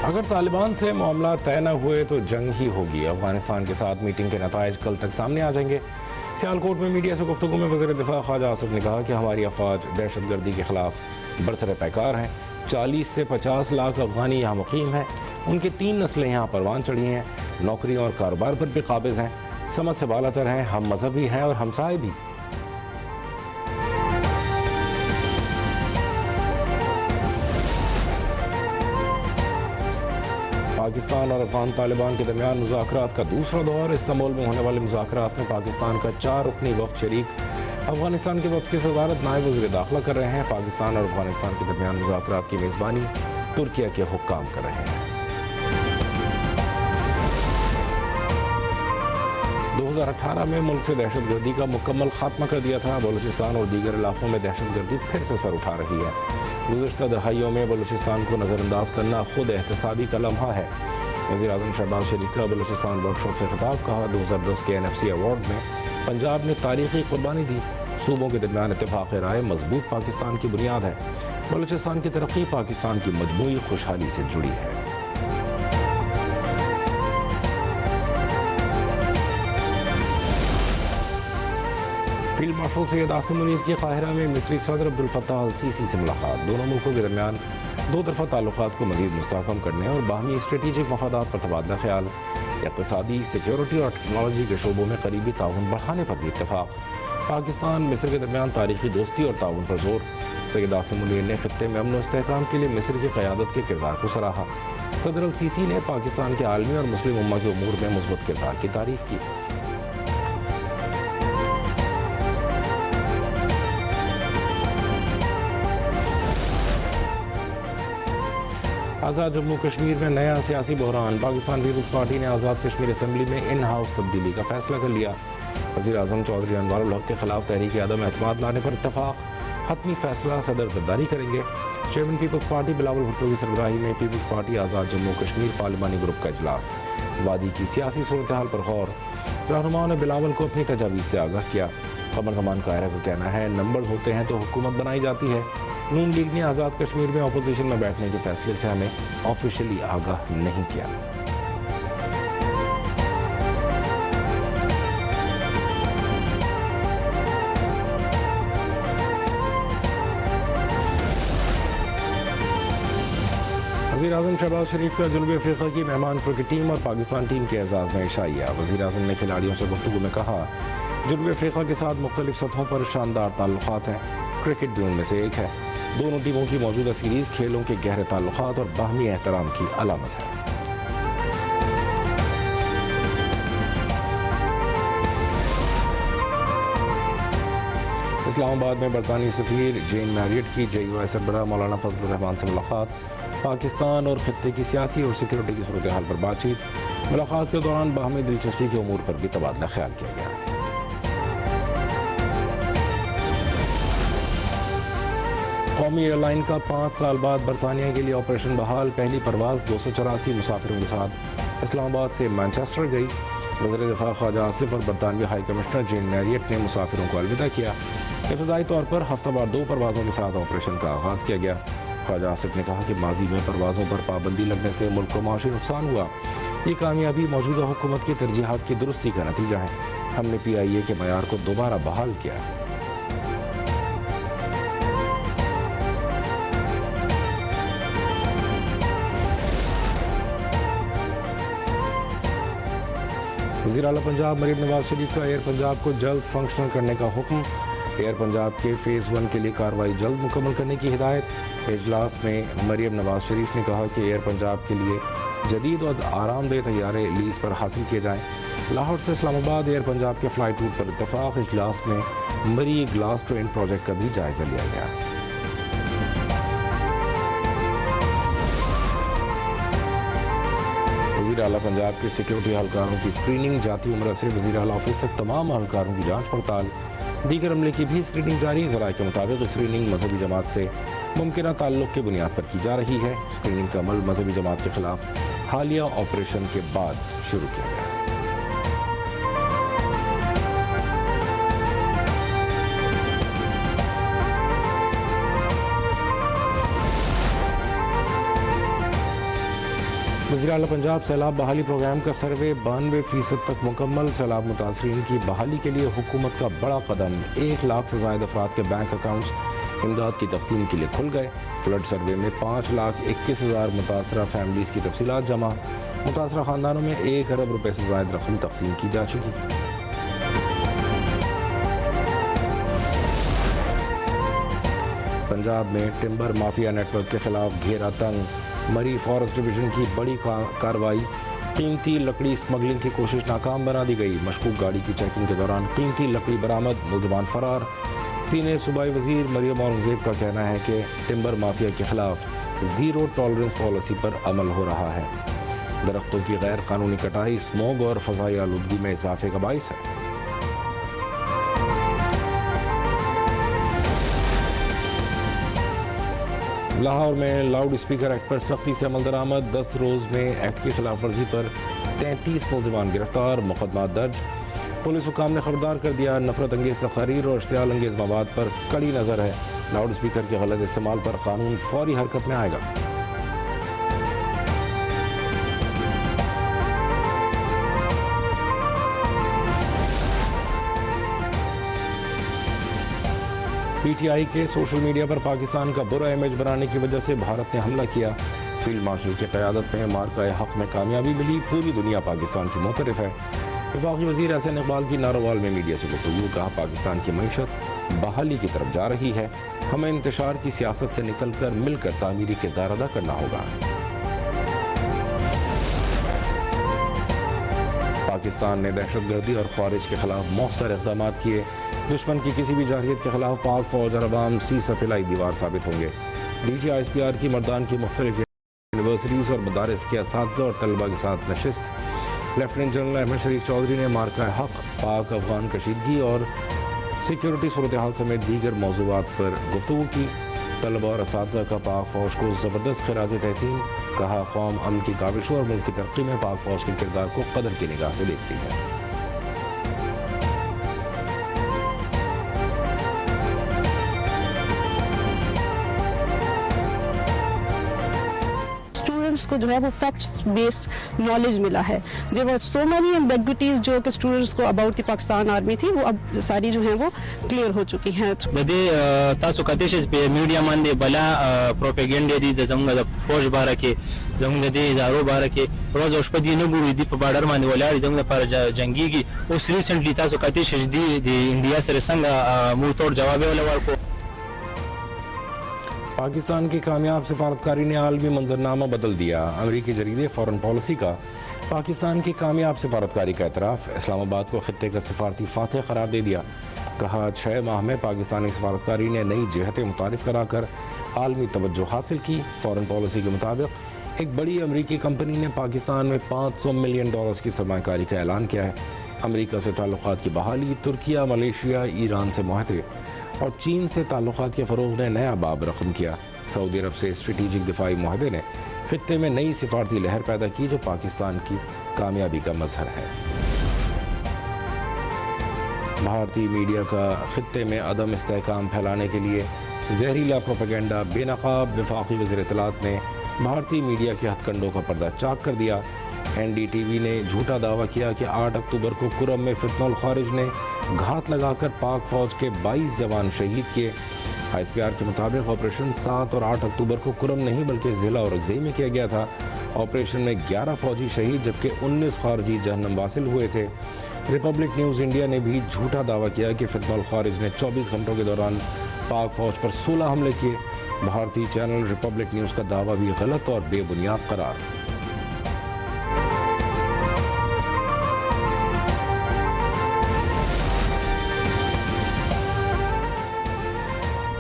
اگر طالبان سے معاملات طے نہ ہوئے تو جنگ ہی ہوگی۔ افغانستان کے ساتھ میٹنگ کے نتائج کل تک سامنے آ جائیں گے۔ سیالکوٹ میں میڈیا سے گفتگو میں وزیر دفاع خواجہ آصف نے کہا کہ ہماری افواج دہشت گردی کے خلاف برسر پیکار ہیں۔ 40 سے 50 لاکھ افغانی یہاں مقیم ہیں۔ ان کی 3 نسلیں یہاں پروان چڑھی ہیں، نوکریوں اور کاروبار پر بھی قابض ہیں، سمجھ سے بالا تر ہیں، ہم مذہبی ہیں اور ہمسائے بھی۔ پاکستان اور افغان طالبان کے درمیان مذاکرات کا دوسرا دور۔ استنبول میں ہونے والے مذاکرات میں پاکستان کا 4 رکنی وفد شریک۔ افغانستان کے وفد کی صدارت نائب وزیر داخلہ کر رہے ہیں۔ پاکستان اور افغانستان کے درمیان مذاکرات کی میزبانی ترکیہ کے حکام کر رہے ہیں۔ 2018 میں ملک سے دہشت گردی کا مکمل خاتمہ کر دیا تھا۔ بلوچستان اور دیگر علاقوں میں دہشت گردی پھر سے سر اٹھا رہی ہے۔ گزشتہ دہائیوں میں بلوچستان کو نظر انداز کرنا خود احتسابی کا لمحہ ہے۔ وزیر اعظم شہباز شریف کا بلوچستان ورکشاپ سے خطاب۔ کہا 2010 کے NFC ایوارڈ میں پنجاب نے تاریخی قربانی دی۔ صوبوں کے درمیان اتفاق رائے مضبوط پاکستان کی بنیاد ہے۔ بلوچستان کی ترقی پاکستان کی مجموعی خوشحالی سے جڑی ہے۔ فیلڈ مارشل سید عاصم منیر کی قاہرہ میں مصری صدر عبدالفتاح السیسی سے ملاقات۔ دونوں ملکوں کے درمیان 2 طرفہ تعلقات کو مزید مستحکم کرنے اور باہمی اسٹریٹجک مفادات پر تبادلہ خیال، اقتصادی، سیکیورٹی اور ٹیکنالوجی کے شعبوں میں قریبی تعاون بڑھانے پر بھی اتفاق۔ پاکستان مصر کے درمیان تاریخی دوستی اور تعاون پر زور۔ سید عاصم منیر نے خطے میں امن و استحکام کے لیے مصر کی قیادت کے کردار کو سراہا۔ صدر السیسی نے پاکستان کے عالمی اور مسلم امہ کے امور میں مثبت کردار کی تعریف کی۔ آزاد جموں کشمیر میں نیا سیاسی بحران۔ پاکستان پیپلز پارٹی نے آزاد کشمیر اسمبلی میں ان ہاؤس تبدیلی کا فیصلہ کر لیا۔ وزیر اعظم چودھری انوار الحق کے خلاف تحریک عدم اعتماد لانے پر اتفاق۔ حتمی فیصلہ صدر زرداری کریں گے۔ Chairman Peoples Party Bilawal Bhutto کی سربراہی میں پیپلز پارٹی آزاد جموں کشمیر پارلیمانی گروپ کا اجلاس۔ وادی کی سیاسی صورتحال پر غور۔ رہنماؤں نے بلاول کو اپنی تجاویز سے آگاہ کیا۔ قمر زمان قاہرہ کا کہنا ہے نمبرز ہوتے ہیں تو حکومت بنائی جاتی ہے۔ نون لیگ نے آزاد کشمیر میں اپوزیشن میں بیٹھنے کے فیصلے سے ہمیں آفیشلی آگاہ نہیں کیا۔ وزیر اعظم شہباز شریف کا جنوبی افریقہ کی مہمان کرکٹ ٹیم اور پاکستان ٹیم کے اعزاز میں عشائیہ۔ وزیر اعظم نے کھلاڑیوں سے گفتگو میں کہا جنوبی افریقہ کے ساتھ مختلف سطحوں پر شاندار تعلقات ہیں، کرکٹ بھی ان میں سے ایک ہے۔ دونوں ٹیموں کی موجودہ سیریز کھیلوں کے گہرے تعلقات اور باہمی احترام کی علامت ہے۔ اسلام آباد میں برطانوی سفیر جین میریٹ کی JUI سربراہ مولانا فضل الرحمان سے ملاقات۔ پاکستان اور خطے کی سیاسی اور سیکیورٹی کی صورتحال پر بات چیت۔ ملاقات کے دوران باہمی دلچسپی کے امور پر بھی تبادلہ خیال کیا گیا۔ قومی ایئر لائن کا 5 سال بعد برطانیہ کے لیے آپریشن بحال۔ پہلی پرواز 284 مسافروں کے ساتھ اسلام آباد سے مانچسٹر گئی۔ وزیر دفاع خواجہ آصف اور برطانوی ہائی کمشنر جین میریٹ نے مسافروں کو الوداع کیا۔ ابتدائی طور پر ہفتہ وار 2 پروازوں کے ساتھ آپریشن کا آغاز کیا گیا۔ خواجہ آصف نے کہا کہ ماضی میں پروازوں پر پابندی لگنے سے ملک کو معاشی نقصان ہوا۔ یہ کامیابی موجودہ حکومت کی ترجیحات کی درستی کا نتیجہ ہے۔ ہم نے PIA کے معیار کو دوبارہ بحال کیا۔ وزیر اعلیٰ پنجاب مریم نواز شریف کا ایئر پنجاب کو جلد فنکشنل کرنے کا حکم۔ ایئر پنجاب کے فیز 1 کے لیے کارروائی جلد مکمل کرنے کی ہدایت۔ اجلاس میں مریم نواز شریف نے کہا کہ ایئر پنجاب کے لیے جدید اور آرام دہ طیارے لیز پر حاصل کیے جائیں۔ لاہور سے اسلام آباد ایئر پنجاب کے فلائٹ روٹ پر اتفاق۔ اجلاس میں مری گلاس ٹرین پروجیکٹ کا بھی جائزہ لیا گیا۔ وزیر اعلیٰ پنجاب کے سیکیورٹی اہلکاروں کی اسکریننگ۔ جاتی عمرہ سے وزیر اعلیٰ آفس تک تمام اہلکاروں کی جانچ پڑتال۔ دیگر عملے کی بھی اسکریننگ جاری۔ ذرائع کے مطابق اسکریننگ مذہبی جماعت سے ممکنہ تعلق کی بنیاد پر کی جا رہی ہے۔ اسکریننگ کا عمل مذہبی جماعت کے خلاف حالیہ آپریشن کے بعد شروع کیا گیا۔ وزیر اعلیٰ پنجاب سیلاب بحالی پروگرام کا سروے 92% تک مکمل. سیلاب متاثرین کی بحالی کے لیے حکومت کا بڑا قدم. 1 لاکھ سے زائد افراد کے بینک اکاؤنٹس امداد کی تقسیم کے لیے کھل گئے. فلڈ سروے میں 5,21,000 متاثرہ فیملیز کی تفصیلات جمع. متاثرہ خاندانوں میں 1 ارب روپے سے زائد رقم تقسیم کی جا چکی. پنجاب میں ٹمبر مافیا نیٹ ورک کے خلاف گھیرا تنگ. مری فارسٹ ڈویژن کی بڑی کارروائی. قیمتی لکڑی اسمگلنگ کی کوشش ناکام بنا دی گئی. مشکوک گاڑی کی چیکنگ کے دوران قیمتی لکڑی برآمد، ملزمان فرار. سینئر صوبائی وزیر مریم اورنگزیب کا کہنا ہے کہ ٹمبر مافیا کے خلاف زیرو ٹالرنس پالیسی پر عمل ہو رہا ہے. درختوں کی غیر قانونی کٹائی اسموگ اور فضائی آلودگی میں اضافے کا باعث ہے. لاہور میں لاؤڈ اسپیکر ایکٹ پر سختی سے عمل درآمد. 10 روز میں ایکٹ کی خلاف ورزی پر 33 ملزمان گرفتار، مقدمات درج. پولیس حکام نے خبردار کر دیا. نفرت انگیز تقاریر اور اشتعال انگیز مواد پر کڑی نظر ہے. لاؤڈ اسپیکر کے غلط استعمال پر قانون فوری حرکت میں آئے گا. پی ٹی آئی کے سوشل میڈیا پر پاکستان کا برا امیج بنانے کی وجہ سے بھارت نے حملہ کیا. فیلڈ مارشل کی قیادت میں مارکہ حق میں کامیابی ملی. پوری دنیا پاکستان کی معترف ہے. وفاقی وزیر احسن اقبال کی ناروال میں میڈیا سے گفتگو. کہا پاکستان کی معیشت بحالی کی طرف جا رہی ہے. ہمیں انتشار کی سیاست سے نکل کر مل کر تعمیری کردار ادا کرنا ہوگا. پاکستان نے دہشت گردی اور خوارج کے خلاف مؤثر اقدامات کیے. دشمن کی کسی بھی جارحیت کے خلاف پاک فوج اور عوام سیسہ پلائی دیوار ثابت ہوں گے. D G I S P R کی مردان کی مختلف یونیورسٹیز اور مدارس کے اساتذہ اور طلبہ کے ساتھ نشست. لیفٹیننٹ جنرل احمد شریف چودھری نے مارکہ حق، پاک افغان کشیدگی اور سیکیورٹی صورتحال سمیت دیگر موضوعات پر گفتگو کی. طلبہ اور اساتذہ کا پاک فوج کو زبردست خراج تحسین. کہا قوم امن کی کاوشوں اور ملک کی ترقی میں پاک فوج کے کردار کو قدر کی نگاہ سے دیکھتی ہے. کو جو ہے وہ فیکٹس بیسڈ نالج ملا ہے. دیر وار سو مینی ایمبیگوٹیز جو کہ اسٹوڈنٹس کو اباؤٹ دی پاکستان آرمی تھی، وہ اب ساری جو ہیں وہ کلیئر ہو چکی ہیں. بدی تاسو کتیش په میډیا باندې بلا پروپاګاندا دي د زموږ د فوج باره کې، زموږ د ادارو باره کې روز او شپه دي نه ګوري، دي په بارډر باندې ولاړ زموږ لپاره جنگيږي. اوس ریسنټلی تاسو کتیش دي د انډیا سره څنګه مور تور جواب ورکړ. پاکستان کی کامیاب سفارتکاری نے عالمی منظرنامہ بدل دیا. امریکی جریدے فورن پالیسی کا پاکستان کی کامیاب سفارتکاری کا اعتراف. اسلام آباد کو خطے کا سفارتی فاتح قرار دے دیا. کہا 6 ماہ میں پاکستانی سفارتکاری نے نئی جہتیں متعارف کرا کر عالمی توجہ حاصل کی. فورن پالیسی کے مطابق ایک بڑی امریکی کمپنی نے پاکستان میں $500 ملین کی سرمایہ کاری کا اعلان کیا ہے. امریکہ سے تعلقات کی بحالی، ترکیہ، ملیشیا، ایران سے معاہدے اور چین سے تعلقات کے فروغ نے نیا باب رقم کیا. سعودی عرب سے اسٹریٹجک دفاعی معاہدے نے خطے میں نئی سفارتی لہر پیدا کی جو پاکستان کی کامیابی کا مظہر ہے. بھارتی میڈیا کا خطے میں عدم استحکام پھیلانے کے لیے زہریلا پروپیگنڈا بے نقاب. وفاقی وزیر اطلاعات نے بھارتی میڈیا کے ہتھ کنڈوں کا پردہ چاک کر دیا. این ڈی ٹی وی نے جھوٹا دعویٰ کیا کہ 8 اکتوبر کو کرم میں فتنہ الخارج نے گھات لگا کر پاک فوج کے 22 جوان شہید کیے. آئی ایس پی آر کے مطابق آپریشن 7 اور 8 اکتوبر کو کرم نہیں بلکہ ضلع اور اگزئی میں کیا گیا تھا. آپریشن میں 11 فوجی شہید جبکہ 19 خارجی جہنم واصل ہوئے تھے. ریپبلک نیوز انڈیا نے بھی جھوٹا دعویٰ کیا کہ فتنہ الخارج نے 24 گھنٹوں کے دوران پاک فوج پر 16 حملے کیے. بھارتی چینل ریپبلک نیوز کا دعویٰ بھی غلط اور بے بنیاد قرار.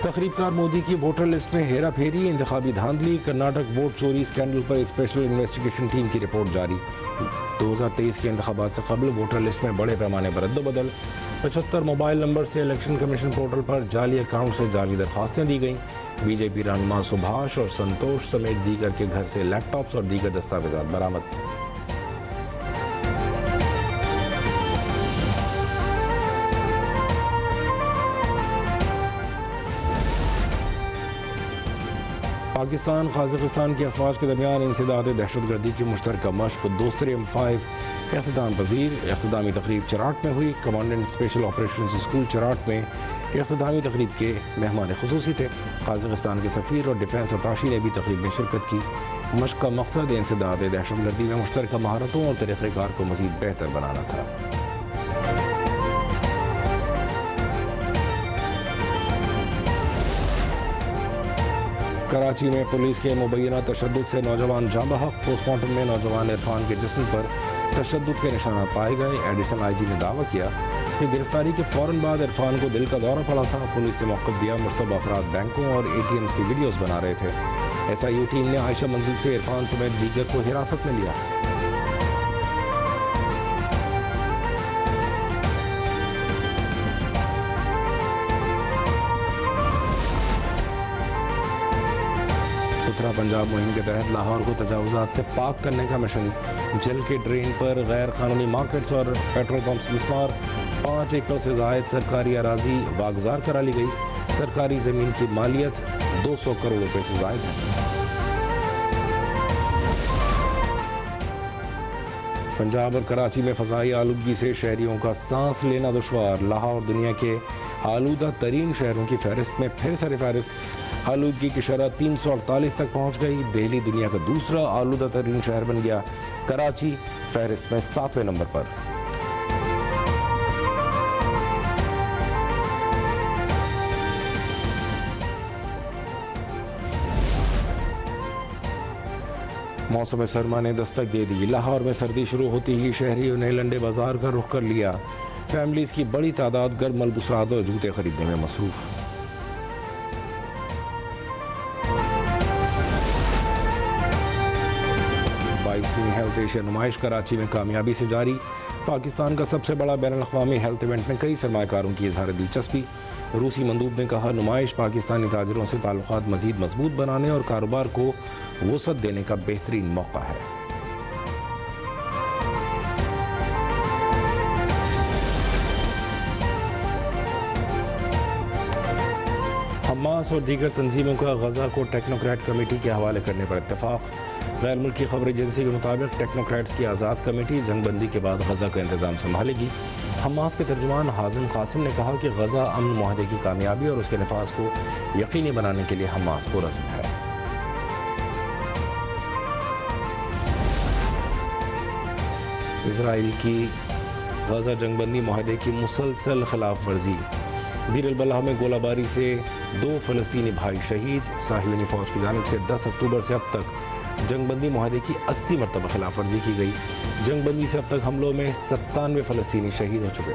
تقریب کار مودی کی ووٹر لسٹ میں ہیرا پھیری، انتخابی دھاندلی. کرناٹک ووٹ چوری اسکینڈل پر اسپیشل انویسٹیگیشن ٹیم کی رپورٹ جاری. 2023 کے انتخابات سے قبل ووٹر لسٹ میں بڑے پیمانے پر رد و بدل. 75 موبائل نمبر سے الیکشن کمیشن پورٹل پر جعلی اکاؤنٹ سے جعلی درخواستیں دی گئیں. بی جے پی رہنما سبھاش اور سنتوش سمیت دیگر کے گھر سے لیپ ٹاپس اور دیگر دستاویزات برآمد. پاکستان قازقستان کی افواج کے درمیان انسداد دہشت گردی کی مشترکہ مشق دوستریم 5 اختتام پذیر. اختتامی تقریب چراٹ میں ہوئی. Commandant special operations school Cherat میں اختتامی تقریب کے مہمان خصوصی تھے. قازقستان کے سفیر اور ڈیفنس اتاشی نے بھی تقریب میں شرکت کی. مشق کا مقصد انسداد دہشت گردی میں مشترکہ مہارتوں اور طریقہ کار کو مزید بہتر بنانا تھا. کراچی میں پولیس کے مبینہ تشدد سے نوجوان جاں بحق. پوسٹ مارٹم میں نوجوان عرفان کے جسم پر تشدد کے نشانات پائے گئے. ایڈیشنل آئی جی نے دعویٰ کیا کہ گرفتاری کے فوراً بعد عرفان کو دل کا دورہ پڑا تھا. پولیس نے موقف دیا. مشتبہ افراد بینکوں اور اے ٹی ایمز کی ویڈیوز بنا رہے تھے. ایس آئی یو ٹیم نے عائشہ منزل سے عرفان سمیت دیگر کو حراست میں لیا. سترہ پنجاب مہم کے تحت لاہور کو تجاوزات سے پاک کرنے کا مشن. جل کے ڈرین پر غیر قانونی مارکیٹس اور پیٹرول پمپس مسمار. 5 ایکڑ سے زائد سرکاری اراضی واگزار کرا لی گئی. سرکاری زمین کی مالیت 200 کروڑ روپے سے زائد ہے. پنجاب اور کراچی میں فضائی آلودگی سے شہریوں کا سانس لینا دشوار. لاہور دنیا کے آلودہ ترین شہروں کی فہرست میں پھر سر فہرست. آلودگی کی شرح 348 تک پہنچ گئی. دہلی دنیا کا دوسرا آلودہ ترین شہر بن گیا. کراچی فہرست میں 7ویں نمبر پر. موسم سرما نے دستک دے دی. لاہور میں سردی شروع ہوتی ہی شہریوں نے لنڈے بازار کا رخ کر لیا. فیملیز کی بڑی تعداد گرم ملبوسات اور جوتے خریدنے میں مصروف. ہیلتھ ایشیا نمائش کراچی میں کامیابی سے جاری. پاکستان کا سب سے بڑا بین الاقوامی ہیلتھ ایونٹ میں کئی سرمایہ کاروں کی اظہار دلچسپی. روسی مندوب نے کہا نمائش پاکستانی تاجروں سے تعلقات مزید مضبوط بنانے اور کاروبار کو وسعت دینے کا بہترین موقع ہے. حماس اور دیگر تنظیموں کا غزہ کو ٹیکنوکریٹ کمیٹی کے حوالے کرنے پر اتفاق. غیر ملکی خبر ایجنسی کے مطابق ٹیکنوکریٹس کی آزاد کمیٹی جنگ بندی کے بعد غزہ کا انتظام سنبھالے گی. حماس کے ترجمان حازم قاسم نے کہا کہ غزہ امن معاہدے کی کامیابی اور اس کے نفاذ کو یقینی بنانے کے لیے حماس پرعزم ہے. اسرائیل کی غزہ جنگ بندی معاہدے کی مسلسل خلاف ورزی. دیر البلح میں گولہ باری سے 2 فلسطینی بھائی شہید. صہیونی فوج کی جانب سے 10 اکتوبر سے اب تک جنگ بندی معاہدے کی 80 مرتبہ خلاف ورزی کی گئی. جنگ بندی سے اب تک حملوں میں 97 فلسطینی شہید ہو چکے.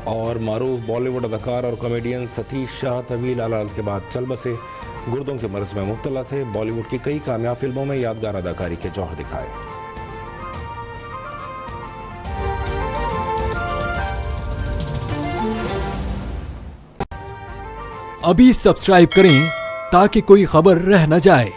اور معروف بالی ووڈ اداکار اور کامیڈین ستیش شاہ طویل علالت کے بعد چل بسے. گردوں کے مرض میں مبتلا تھے. بالی ووڈ کی کئی کامیاب فلموں میں یادگار اداکاری کے جوہر دکھائے. ابھی سبسکرائب کریں تاکہ کوئی خبر رہ نہ جائے.